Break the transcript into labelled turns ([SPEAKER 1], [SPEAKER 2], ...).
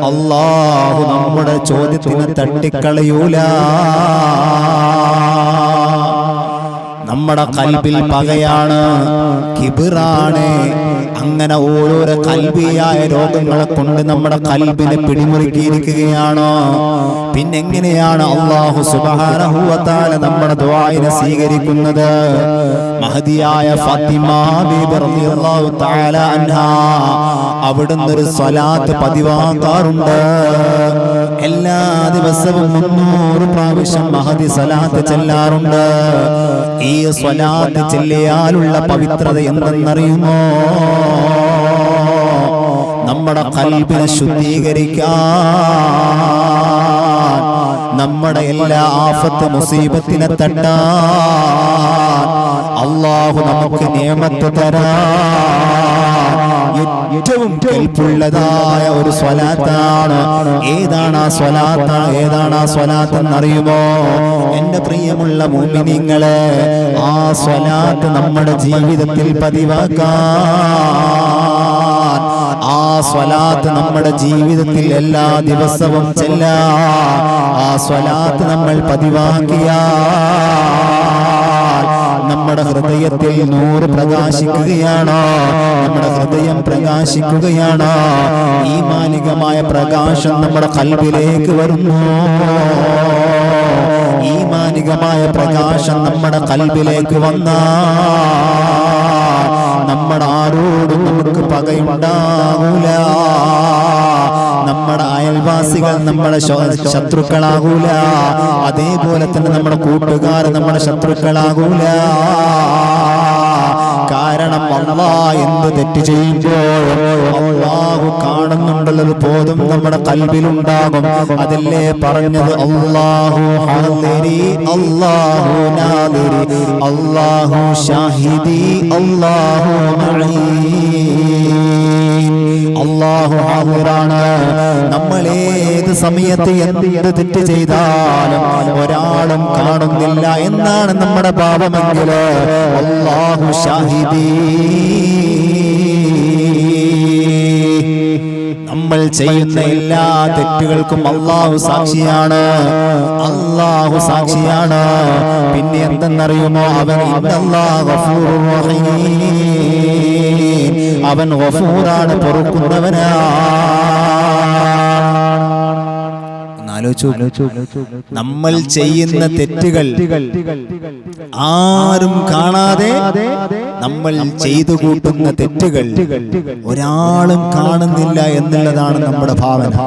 [SPEAKER 1] അല്ലാഹു നമ്മുടെ ചോദ്യത്തിന് തട്ടിക്കളയൂല. നമ്മുടെ ഖൽബിൽ പകയാണ്, കിബിറാണ്. അങ്ങനെ ഓരോരോ കൽബിയായ രോഗങ്ങളെ കൊണ്ട് നമ്മുടെ ഖൽബിനെ പിടിമുറുക്കിയിരിക്കുകയാണോ? പിന്നെങ്ങനെയാണ് അല്ലാഹു സുബ്ഹാനഹു വ തആല നമ്മുടെ ദുആഇനെ സ്വീകരിക്കുന്നത്? മഹദിയായ ഫാത്തിമ ബീബി റളിയല്ലാഹു തആല അൻഹാ അവിടുന്ന് ഒരു സ്വലാത്ത് പതിവാക്കാറുണ്ട്. എല്ലാ ദിവസവും 300 പ്രാവശ്യം മഹദി സ്വലാത്ത് ചെല്ലാറുണ്ട്. ഈ സ്വലാത്ത് ചെല്ലിയാലുള്ള പവിത്രത എന്തെന്നറിയുമോ? നമ്മുടെ ഖൽബിനെ ശുദ്ധീകരിക്കാൻ, നമ്മുടെ എല്ലാ ആഫത്ത് മുസീബത്തിനെ തട്ടാൻ, അല്ലാഹു നമുക്ക് നിഅമത്ത് തരാൻ ഏറ്റവും കെൽപ്പുള്ളതായ ഒരു സ്വലാത്താണ്. ഏതാണ് ആ സ്വലാത്ത് എന്നറിയുമോ? എന്റെ പ്രിയമുള്ള മുഅ്മിനീങ്ങളെ, ആ സ്വലാത്ത് നമ്മുടെ ജീവിതത്തിൽ പതിവാക്കാൻ, ആ സ്വലാത്ത് നമ്മുടെ ജീവിതത്തിൽ എല്ലാ ദിവസവും ചെല്ലാൻ, ആ സ്വലാത്ത് നമ്മൾ പതിവാക്കിയാൽ നമ്മുടെ ഹൃദയത്തിൽ നൂറ് പ്രകാശിക്കുകയാണോ? നമ്മുടെ ഹൃദയം പ്രകാശിക്കുകയാണോ? ഈമാനികമായ പ്രകാശം നമ്മുടെ ഖൽബിലേക്ക് വരുന്നു. ഈമാനികമായ പ്രകാശം നമ്മുടെ ഖൽബിലേക്ക് വന്നാൽ നമ്മുടെ ആരോടും നമുക്ക് പകയുണ്ടാകൂല. നമ്മുടെ അയൽവാസികൾ നമ്മുടെ ശത്രുക്കളാകൂല. അതേപോലെ തന്നെ നമ്മുടെ കൂട്ടുകാർ നമ്മുടെ ശത്രുക്കളാകൂല. കാരണം അല്ലാഹ് എന്ത് തെറ്റ് ചെയ്യുമ്പോൾ അല്ലാഹു കാണുന്നുണ്ടുള്ളത് ബോധം നമ്മുടെ ഖൽബിലുണ്ടാകും. അതല്ലേ പറഞ്ഞത്, അല്ലാഹു ഹാദിരി അല്ലാഹു നാദിരി അല്ലാഹു ഷാഹിദി അല്ലാഹു മഈ. അല്ലാഹു ഹാദിറാണ്. നമ്മൾ ഏത് സമയത്ത് എന്ത് തെറ്റ് ചെയ്താലും ഒരാളും കാണുന്നില്ല എന്നാണ് നമ്മുടെ പാപമെങ്കിൽ അല്ലാഹു ഷാഹിദി. നമ്മൾ ചെയ്യുന്ന എല്ലാ തെറ്റുകൾക്കും അല്ലാഹു സാക്ഷിയാണ്. അല്ലാഹു സാക്ഷിയാണ്. പിന്നെ എന്തെന്നറിയുമോ? അവൻ ഗഫൂറാണ്, പൊറുക്കുന്നവനാ. നമ്മൾ ചെയ്യുന്ന തെറ്റുകൾ ആരും കാണാതെ നമ്മൾ ചെയ്തു കൂട്ടുന്ന തെറ്റുകൾ ഒരാളും കാണുന്നില്ല എന്നുള്ളതാണ് നമ്മുടെ ഭാവന.